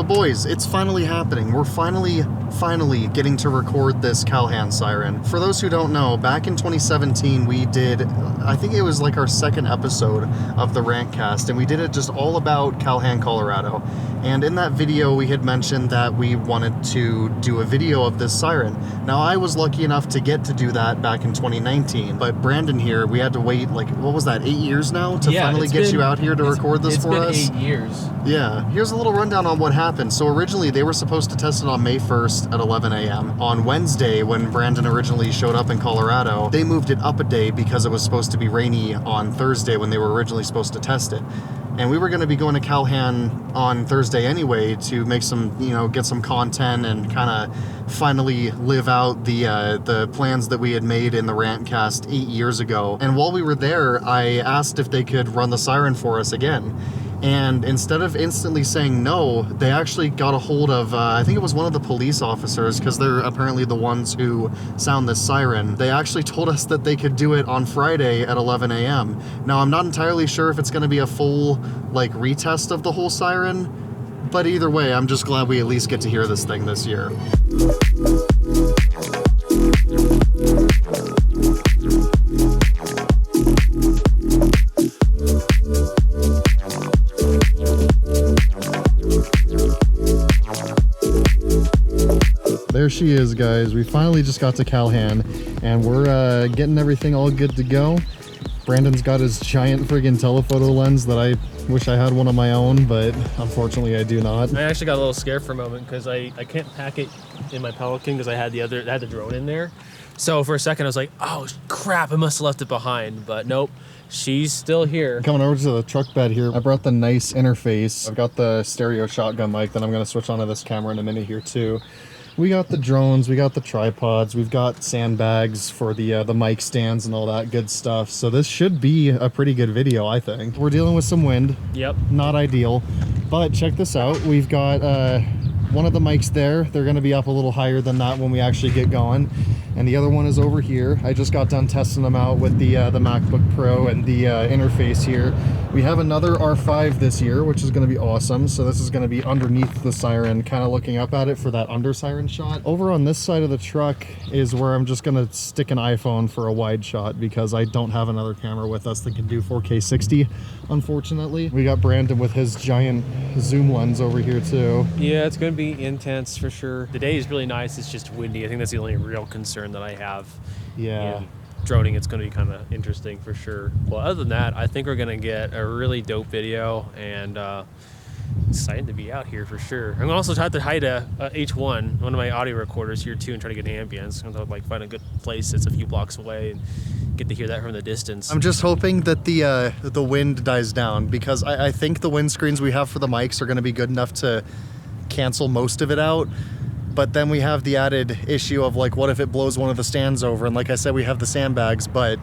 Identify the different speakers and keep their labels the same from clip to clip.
Speaker 1: So boys, it's finally happening. We're finally getting to record this Calhan Siren. For those who don't know, back in 2017 we did, I think it was like our second episode of the Rantcast, and we did it just all about Calhan, Colorado. And in that video we had mentioned that we wanted to do a video of this siren. Now I was lucky enough to get to do that back in 2019, but Brandon here, we had to wait like, what was that, 8 years now to finally get you out here to record this for us?
Speaker 2: It's been 8 years.
Speaker 1: Yeah, here's a little rundown on what happened. So originally they were supposed to test it on May 1st at 11 a.m. On Wednesday, when Brandon originally showed up in Colorado, they moved it up a day because it was supposed to be rainy on Thursday when they were originally supposed to test it. And we were going to be going to Calhan on Thursday anyway to make some, get some content and kind of finally live out the plans that we had made in the Rantcast 8 years ago. And while we were there, I asked if they could run the siren for us again. And instead of instantly saying no, they actually got a hold of, I think it was one of the police officers, because they're apparently the ones who sound this siren. They actually told us that they could do it on Friday at 11 a.m. Now, I'm not entirely sure if it's going to be a full, retest of the whole siren, but either way, I'm just glad we at least get to hear this thing this year. There she is, guys. We finally just got to Calhan, and we're getting everything all good to go. Brandon's got his giant friggin' telephoto lens that I wish I had one of my own, but unfortunately I do not.
Speaker 2: I actually got a little scared for a moment because I can't pack it in my Pelican because I had the drone in there. So for a second I was like, oh crap, I must have left it behind, but nope. She's still here.
Speaker 1: Coming over to the truck bed here, I brought the nice interface. I've got the stereo shotgun mic that I'm going to switch onto this camera in a minute here too. We got the drones, we got the tripods, we've got sandbags for the mic stands and all that good stuff. So this should be a pretty good video, I think. We're dealing with some wind.
Speaker 2: Yep.
Speaker 1: Not ideal, but check this out. We've got one of the mics there. They're going to be up a little higher than that when we actually get going. And the other one is over here. I just got done testing them out with the MacBook Pro and the interface here. We have another R5 this year, which is going to be awesome. So this is going to be underneath the siren, kind of looking up at it for that under siren shot. Over on this side of the truck is where I'm just going to stick an iPhone for a wide shot because I don't have another camera with us that can do 4K 60, unfortunately. We got Brandon with his giant zoom lens over here too.
Speaker 2: Yeah, it's going to be intense for sure. The day is really nice. It's just windy. I think that's the only real concern that I have.
Speaker 1: Yeah.
Speaker 2: In droning, it's going to be kind of interesting for sure. Well, other than that, I think we're going to get a really dope video, and excited to be out here for sure. I'm going to also try to hide a H1, one of my audio recorders here too, and try to get ambience. I'm going to find a good place that's a few blocks away and get to hear that from the distance.
Speaker 1: I'm just hoping that the wind dies down, because I think the windscreens we have for the mics are going to be good enough to cancel most of it out. But then we have the added issue of what if it blows one of the stands over? And like I said, we have the sandbags, but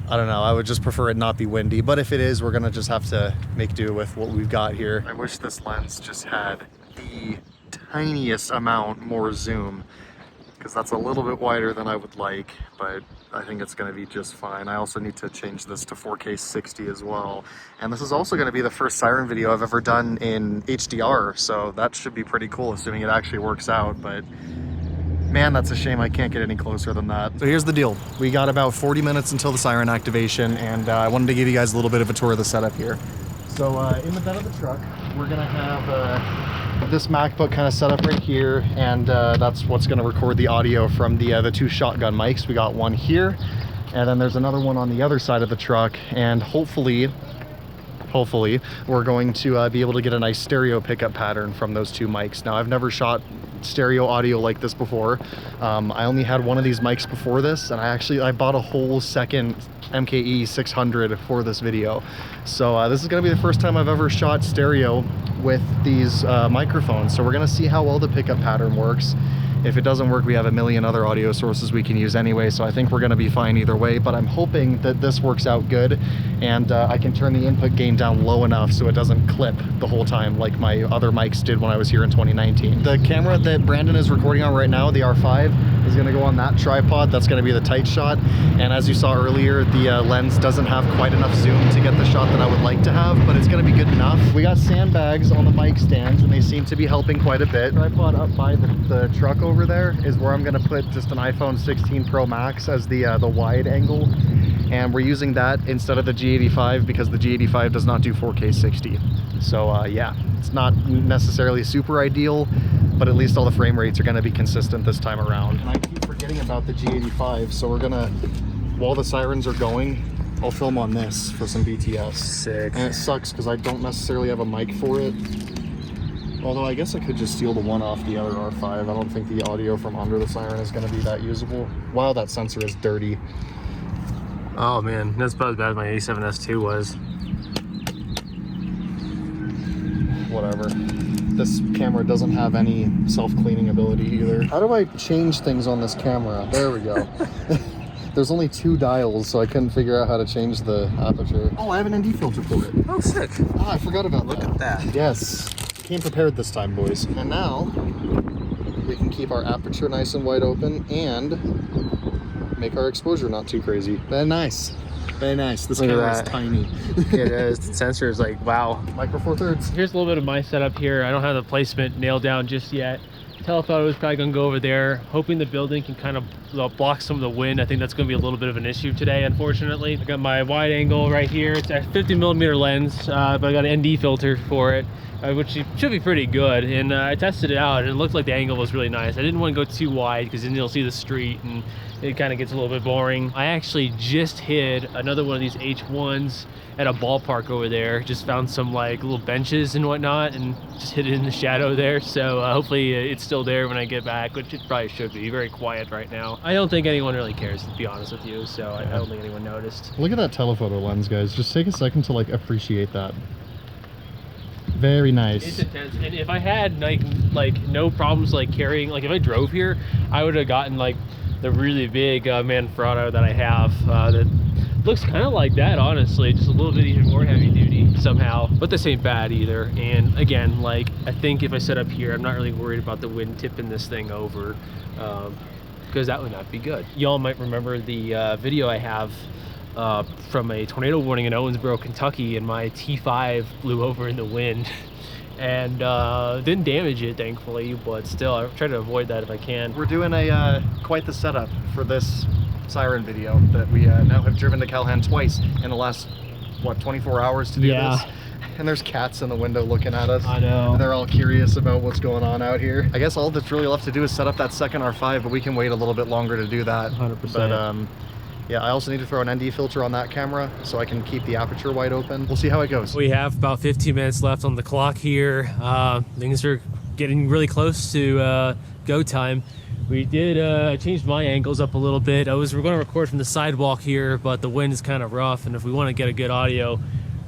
Speaker 1: I don't know. I would just prefer it not be windy. But if it is, we're gonna just have to make do with what we've got here. I wish this lens just had the tiniest amount more zoom, because that's a little bit wider than I would like, but I think it's going to be just fine. I also need to change this to 4K 60 as well. And this is also going to be the first siren video I've ever done in HDR, so that should be pretty cool, assuming it actually works out. But man, that's a shame I can't get any closer than that. So here's the deal. We got about 40 minutes until the siren activation, and I wanted to give you guys a little bit of a tour of the setup here. So in the bed of the truck, we're going to have this MacBook kind of set up right here, and that's what's going to record the audio from the two shotgun mics. We got one here, and then there's another one on the other side of the truck, and hopefully we're going to be able to get a nice stereo pickup pattern from those two mics. Now, I've never shot stereo audio like this before. I only had one of these mics before this, and I bought a whole second MKE 600 for this video. So this is going to be the first time I've ever shot stereo with these microphones. So we're going to see how well the pickup pattern works. If it doesn't work, we have a million other audio sources we can use anyway, so I think we're gonna be fine either way, but I'm hoping that this works out good, and I can turn the input gain down low enough so it doesn't clip the whole time like my other mics did when I was here in 2019. The camera that Brandon is recording on right now, the R5, is gonna go on that tripod. That's gonna be the tight shot, and as you saw earlier, the lens doesn't have quite enough zoom to get the shot that I would like to have, but it's gonna be good enough. We got sandbags on the mic stands, and they seem to be helping quite a bit. Tripod up by the truck over there is where I'm gonna put just an iPhone 16 Pro Max as the wide angle, and we're using that instead of the G85 because the G85 does not do 4K 60. So yeah, it's not necessarily super ideal, but at least all the frame rates are gonna be consistent this time around. And I keep forgetting about the G85, so we're gonna, while the sirens are going, I'll film on this for some BTS.
Speaker 2: Sick.
Speaker 1: And it sucks because I don't necessarily have a mic for it. Although I guess I could just steal the one off the other R5. I don't think the audio from under the siren is going to be that usable. Wow, that sensor is dirty.
Speaker 2: Oh man, that's about as bad as my A7S II was.
Speaker 1: Whatever. This camera doesn't have any self-cleaning ability either. How do I change things on this camera? There we go. There's only 2 dials, so I couldn't figure out how to change the aperture. Oh, I have an ND filter for it.
Speaker 2: Oh, sick.
Speaker 1: Ah, I forgot about that.
Speaker 2: Look at that.
Speaker 1: Yes. Came prepared this time, boys. And now we can keep our aperture nice and wide open and make our exposure not too crazy. Very nice. Very nice. This camera is tiny.
Speaker 2: It is. The sensor is like, wow.
Speaker 1: Micro Four Thirds.
Speaker 2: Here's a little bit of my setup here. I don't have the placement nailed down just yet. Telephoto was probably gonna go over there, hoping the building can kind of block some of the wind. I think that's gonna be a little bit of an issue today, unfortunately. I got my wide angle right here. It's a 50mm lens, but I got an ND filter for it, which should be pretty good. And I tested it out and it looked like the angle was really nice. I didn't want to go too wide because then you'll see the street and it kind of gets a little bit boring. I actually just hid another one of these H1s at a ballpark over there. Just found some like little benches and whatnot and just hid it in the shadow there. So hopefully it's still there when I get back, which it probably should be. Very quiet right now. I don't think anyone really cares, to be honest with you. So I don't think anyone noticed.
Speaker 1: Look at that telephoto lens, guys. Just take a second to like appreciate that. Very nice.
Speaker 2: It's intense. And if I had like no problems like carrying, like if I drove here, I would have gotten like the really big Manfrotto that I have that looks kind of like that, honestly, just a little bit even more heavy duty somehow, but this ain't bad either. And again, like I think if I set up here, I'm not really worried about the wind tipping this thing over, because that would not be good. Y'all might remember the video I have from a tornado warning in Owensboro, Kentucky, and my T5 blew over in the wind and didn't damage it, thankfully, but still I try to avoid that if I can. We're doing a quite the setup for this siren video that we now have driven to Calhan twice in the last, what, 24 hours to do this. And there's cats in the window looking at us. I know.
Speaker 1: And they're all curious about what's going on out here. I guess all that's really left to do is set up that second R5, but we can wait a little bit longer to do that.
Speaker 2: 100%.
Speaker 1: But yeah, I also need to throw an ND filter on that camera so I can keep the aperture wide open. We'll see how it goes. We have about 15 minutes left on the clock here. Things are getting really close to go time. We did change my angles up a little bit. We're going to record from the sidewalk here, but the wind is kind of rough, and if we want to get a good audio,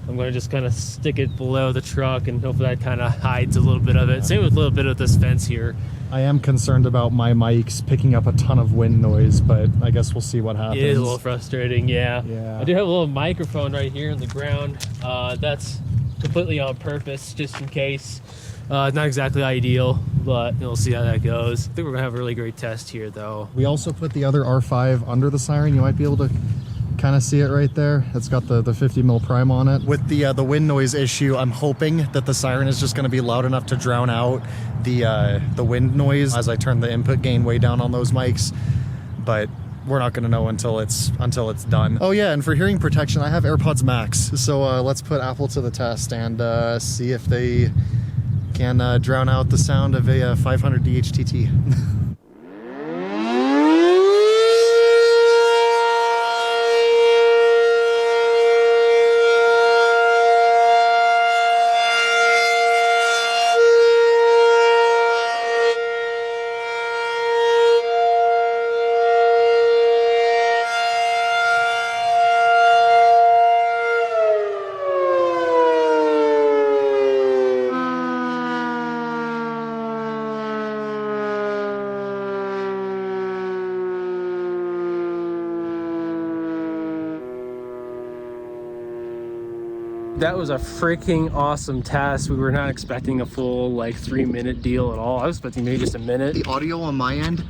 Speaker 1: I'm going to just kind of stick it below the truck, and hopefully that kind of hides a little bit of it. Same with a little bit of this fence here. I am concerned about my mics picking up a ton of wind noise, but I guess we'll see what happens. It is a little frustrating, yeah. I do have a little microphone right here in the ground. That's completely on purpose, just in case. Not exactly ideal, but we'll see how that goes. I think we're gonna have a really great test here, though. We also put the other R5 under the siren. You might be able to kind of see it right there. It's got the 50mm prime on it. With the wind noise issue, I'm hoping that the siren is just going to be loud enough to drown out the wind noise as I turn the input gain way down on those mics. But we're not going to know until it's done. Oh yeah, and for hearing protection, I have AirPods Max. So let's put Apple to the test and see if they can drown out the sound of a 500 DHTT.
Speaker 2: that was a freaking awesome test. We were not expecting a full like 3-minute deal at all. I was expecting maybe just a minute.
Speaker 1: The audio on my end,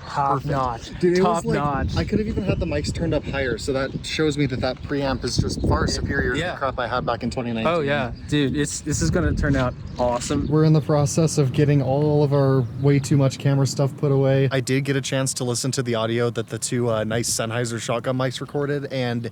Speaker 2: Top notch.
Speaker 1: dude,
Speaker 2: Top notch.
Speaker 1: I could have even had the mics turned up higher, so that shows me that that preamp is just far superior to the crap I had back in 2019.
Speaker 2: Oh yeah, dude, this is gonna turn out awesome.
Speaker 1: We're in the process of getting all of our way too much camera stuff put away. I did get a chance to listen to the audio that the two nice Sennheiser shotgun mics recorded, and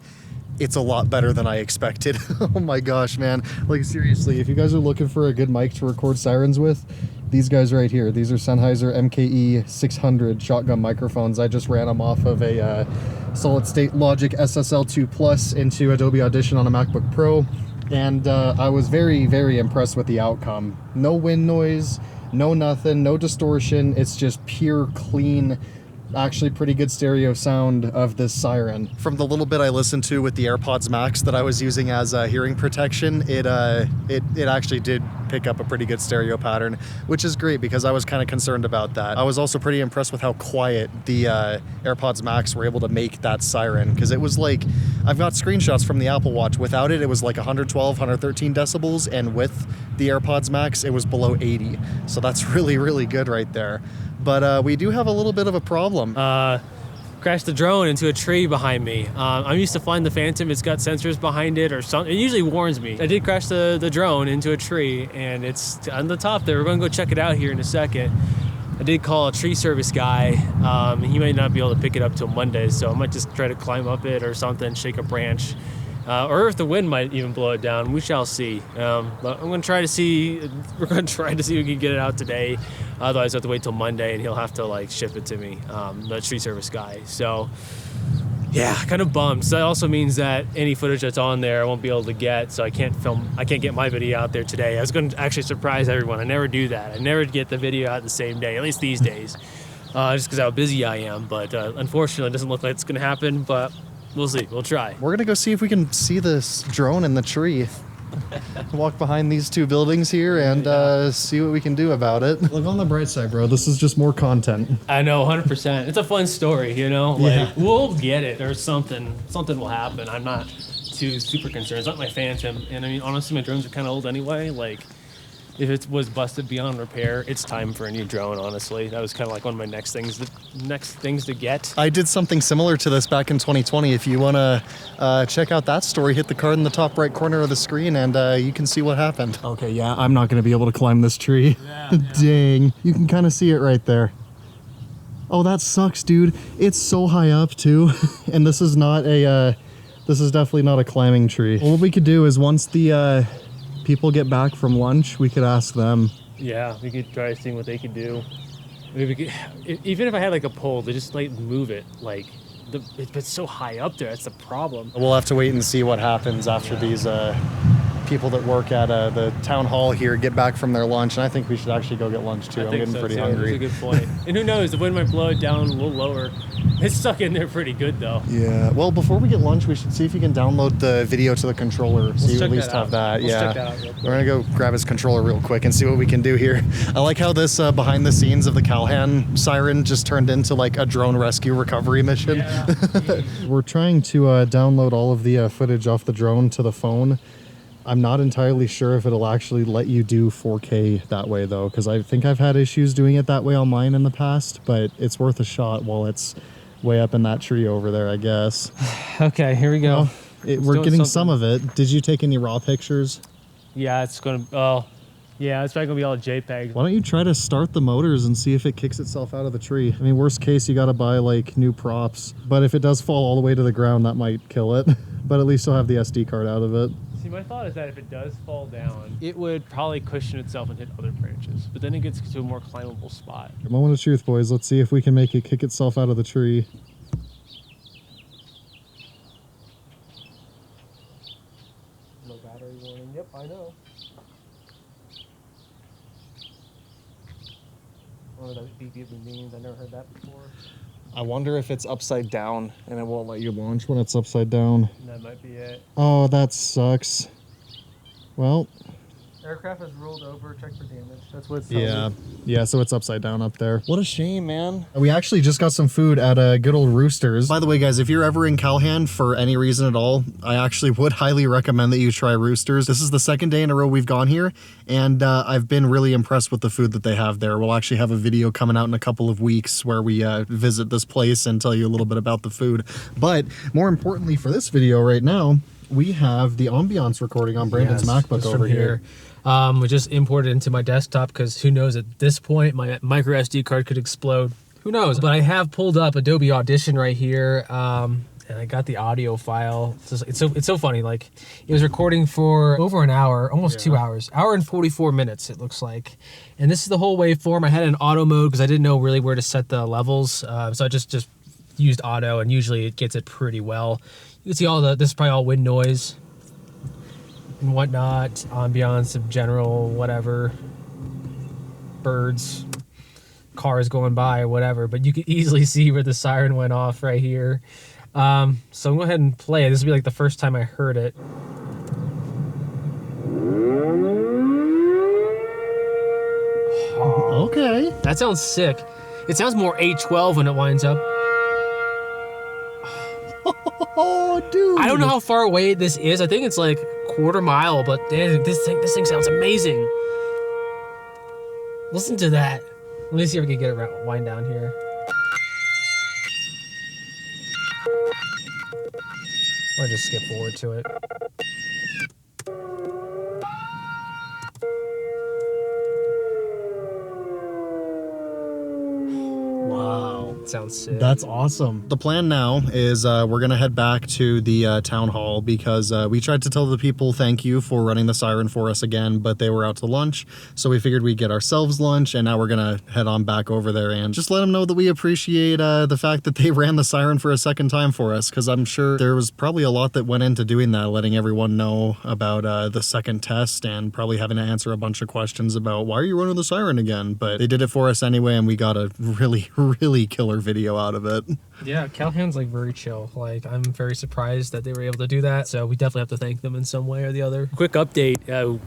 Speaker 1: it's a lot better than I expected. Oh my gosh, man. Like seriously, if you guys are looking for a good mic to record sirens with, these guys right here. These are Sennheiser MKE 600 shotgun microphones. I just ran them off of a solid state Logic SSL2 Plus into Adobe Audition on a MacBook Pro. And I was very, very impressed with the outcome. No wind noise, no nothing, no distortion. It's just pure, clean, actually pretty good stereo sound of this siren. From the little bit I listened to with the AirPods Max that I was using as hearing protection, it actually did pick up a pretty good stereo pattern, which is great because I was kind of concerned about that. I was also pretty impressed with how quiet the AirPods Max were able to make that siren, because it was like, I've got screenshots from the Apple Watch. Without it, it was like 112, 113 decibels, and with the AirPods Max, it was below 80. So that's really, really good right there. But we do have a little bit of a problem.
Speaker 2: Crashed the drone into a tree behind me. I'm used to flying the Phantom. It's got sensors behind it or something. It usually warns me. I did crash the drone into a tree, and it's on the top there. We're going to go check it out here in a second. I did call a tree service guy. He might not be able to pick it up till Monday, so I might just try to climb up it or something, shake a branch. Or if the wind might even blow it we'll shall see. But we're going to try to see if we can get it out today. Otherwise I have to wait till Monday, and he'll have to like ship it to me, the tree service guy. So yeah, kind of bummed. So that also means that any footage that's on there I won't be able to get, so I can't get my video out there today. I was going to actually surprise everyone. I never do that. I never get the video out the same day, at least these days, just because how busy I am. But unfortunately it doesn't look like it's going to happen, but we'll see. We'll try. We're
Speaker 1: gonna go see if we can see this drone in the tree. Walk behind these two buildings here and see what we can do about it. Look on the bright side, bro. This is just more content.
Speaker 2: I know, 100%. It's a fun story, you know? Like, we'll get it. There's something will happen. I'm not too super concerned. It's not my Phantom. And I mean, honestly, my drones are kind of old anyway. Like, if it was busted beyond repair, it's time for a new drone, honestly. That was kind of like one of my next things to get. I did something similar to this back in 2020. If you want to check out that story, hit the card in the top right corner of the screen and you can see what happened.
Speaker 1: Okay, yeah, I'm not going to be able to climb this tree. Yeah. Dang. You can kind of see it right there. Oh, that sucks, dude. It's so high up, too. And this is not a, this is definitely not a climbing tree. Well, what we could do is once the people get back from lunch, we could ask them. Yeah, we could try seeing what they could do. Maybe we could, even if I had like a pole to just like move it, like it's so high up there. That's the problem. We'll have to wait and see what happens after these people that work at the town hall here get back from their lunch, and I think we should actually go get lunch too. I'm getting pretty hungry. That's a good point. And who knows, the wind might blow it down a little lower. It's stuck in there pretty good though. Yeah. Well, before we get lunch, we should see if you can download the video to the controller. So you at least have that. Yeah. Check that out real quick. We're gonna go grab his controller real quick and see what we can do here. I like how this behind the scenes of the Calhan Siren just turned into like a drone rescue recovery mission. Yeah. We're trying to download all of the footage off the drone to the phone. I'm not entirely sure if it'll actually let you do 4K that way though, because I think I've had issues doing it that way on mine in the past, but it's worth a shot while it's way up in that tree over there, I guess. Okay, here we go. Well, we're getting some of it. Did you take any raw pictures? Yeah, it's gonna, yeah, it's probably gonna be all JPEG. Why don't you try to start the motors and see if it kicks itself out of the tree? I mean, worst case, you gotta buy like new props, but if it does fall all the way to the ground, that might kill it. But at least you'll have the SD card out of it. See, my thought is that if it does fall down, it would probably cushion itself and hit other branches, but then it gets to a more climbable spot. Moment of truth, boys. Let's see if we can make it kick itself out of the tree. No battery warning. Yep, I know. I don't know what that beep beep means. I never heard that before. I wonder if it's upside down and it won't let you launch when it's upside down. That might be it. Oh, that sucks. Well,
Speaker 2: Aircraft has rolled over, check for damage. That's what it's
Speaker 1: Yeah, so it's upside down up there. What a shame, man. We actually just got some food at a good old Roosters. By the way, guys, if you're ever in Calhan for any reason at all, I actually would highly recommend that you try Roosters. This is the second day in a row we've gone here, and I've been really impressed with the food that they have there. We'll actually have a video coming out in a couple of weeks where we visit this place and tell you a little bit about the food. But more importantly for this video right now, we have the ambiance recording on Brandon's MacBook over here.
Speaker 2: We just imported it into my desktop because who knows, at this point my micro SD card could explode. Who knows? But I have pulled up Adobe Audition right here, and I got the audio file. It's so funny. Like, it was recording for over an hour, almost 2 hours, hour and 44 minutes it looks like. And this is the whole waveform. I had it in auto mode because I didn't know really where to set the levels, so I just used auto, and usually it gets it pretty well. You can see all this is probably all wind noise and whatnot, ambiance of general, whatever, birds, cars going by or whatever, but you can easily see where the siren went off right here. So I'm going to go ahead and play it. This will be like the first time I heard it.
Speaker 1: Okay.
Speaker 2: That sounds sick. It sounds more A12 when it winds up.
Speaker 1: Oh, dude.
Speaker 2: I don't know how far away this is. I think it's like a quarter mile, but damn, this thing sounds amazing. Listen to that. Let me see if I can get it wind down here. Or just skip forward to it.
Speaker 1: Wow.
Speaker 2: Sounds sick.
Speaker 1: That's awesome. The plan now is we're going to head back to the town hall because we tried to tell the people thank you for running the siren for us again, but they were out to lunch. So we figured we'd get ourselves lunch, and now we're going to head on back over there and just let them know that we appreciate the fact that they ran the siren for a second time for us, because I'm sure there was probably a lot that went into doing that, letting everyone know about the second test and probably having to answer a bunch of questions about why are you running the siren again? But they did it for us anyway, and we got a really, really killer video out of it.
Speaker 2: Yeah, Calhan's like very chill. Like, I'm very surprised that they were able to do that. So we definitely have to thank them in some way or the other. Quick update.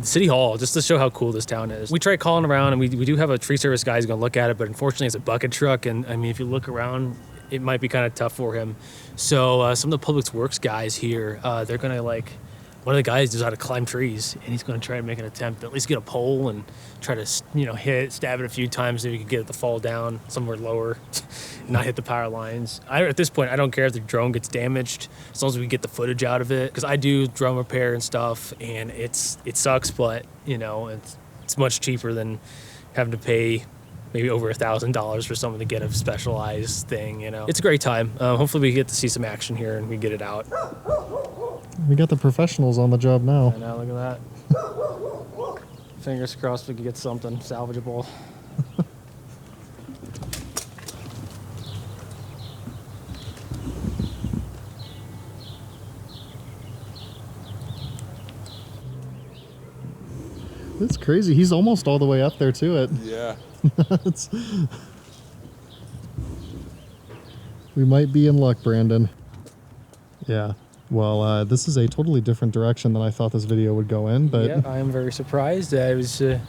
Speaker 2: City Hall, just to show how cool this town is. We tried calling around, and we do have a tree service guy who's going to look at it, but unfortunately it's a bucket truck, and I mean, if you look around, it might be kind of tough for him. So some of the public works guys here, they're going to like, one of the guys knows how to climb trees, and he's going to try and make an attempt to at least get a pole and try to, stab it a few times so you can get it to fall down somewhere lower and not hit the power lines. At this point, I don't care if the drone gets damaged as long as we get the footage out of it, because I do drone repair and stuff, and it sucks, but it's much cheaper than having to pay maybe over $1,000 for someone to get a specialized thing. It's a great time. Hopefully we get to see some action here and we get it out.
Speaker 1: We got the professionals on the job now.
Speaker 2: I know, look at that. Fingers crossed we can get something salvageable.
Speaker 1: That's crazy. He's almost all the way up there to it.
Speaker 3: Yeah.
Speaker 1: We might be in luck, Brandon. Yeah. Well, this is a totally different direction than I thought this video would go in, but...
Speaker 2: Yeah, I am very surprised. It was, at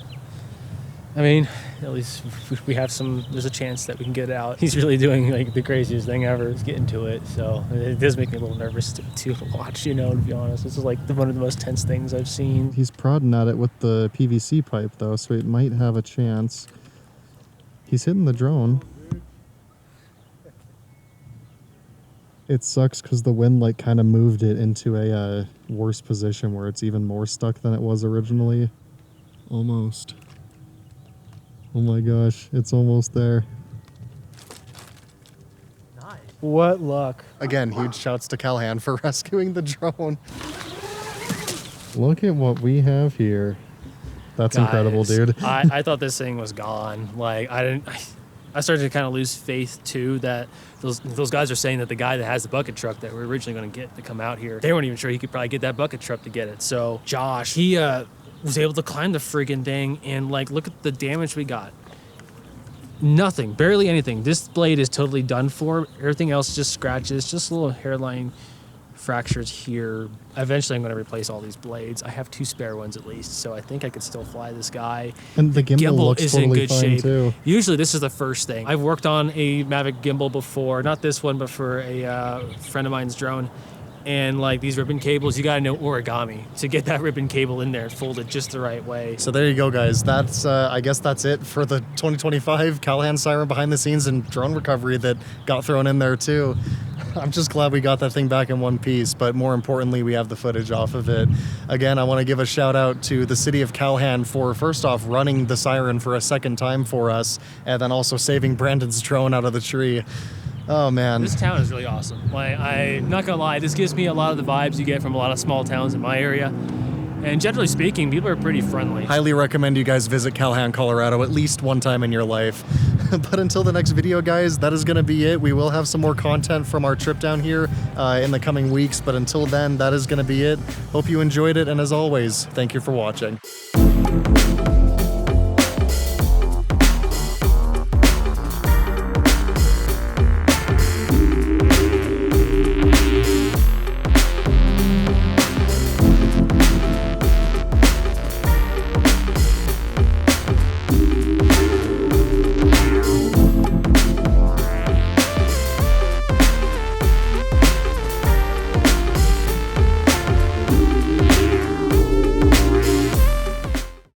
Speaker 2: least we have there's a chance that we can get it out. He's really doing, like, the craziest thing ever, is getting to it, so it does make me a little nervous to watch, to be honest. This is, like, one of the most tense things I've seen.
Speaker 1: He's prodding at it with the PVC pipe, though, so it might have a chance. He's hitting the drone. It sucks because the wind kind of moved it into a worse position where it's even more stuck than it was originally. Almost. Oh my gosh, it's almost there.
Speaker 2: Nice. What luck.
Speaker 1: Again, huge shouts to Calhan for rescuing the drone. Look at what we have here. That's
Speaker 2: Guys,
Speaker 1: incredible, dude.
Speaker 2: I thought this thing was gone. Like, I started to kind of lose faith too that those guys are saying that the guy that has the bucket truck that we're originally going to get to come out here, they weren't even sure he could probably get that bucket truck to get it. So Josh, he was able to climb the friggin' thing, and look at the damage we got. Nothing, barely anything. This blade is totally done for. Everything else just scratches, just a little hairline fractures here. Eventually I'm going to replace all these blades. I have 2 spare ones at least, so I think I could still fly this guy.
Speaker 1: And the gimbal looks
Speaker 2: is
Speaker 1: totally
Speaker 2: in good
Speaker 1: fine
Speaker 2: shape.
Speaker 1: too.
Speaker 2: Usually this is the first thing. I've worked on a Mavic gimbal before, not this one, but for a friend of mine's drone. And like these ribbon cables, you gotta know origami to get that ribbon cable in there folded just the right way.
Speaker 1: So there you go, guys. That's I guess that's it for the 2025 Calhan Siren behind the scenes and drone recovery that got thrown in there too. I'm just glad we got that thing back in one piece, but more importantly, we have the footage off of it. Again, I want to give a shout out to the city of Calhan for, first off, running the Siren for a second time for us, and then also saving Brandon's drone out of the tree. Oh man.
Speaker 2: This town is really awesome. Like, I'm not gonna lie, this gives me a lot of the vibes you get from a lot of small towns in my area. And generally speaking, people are pretty friendly.
Speaker 1: Highly recommend you guys visit Calhan, Colorado at least one time in your life. But until the next video, guys, that is gonna be it. We will have some more content from our trip down here in the coming weeks, but until then, that is gonna be it. Hope you enjoyed it, and as always, thank you for watching.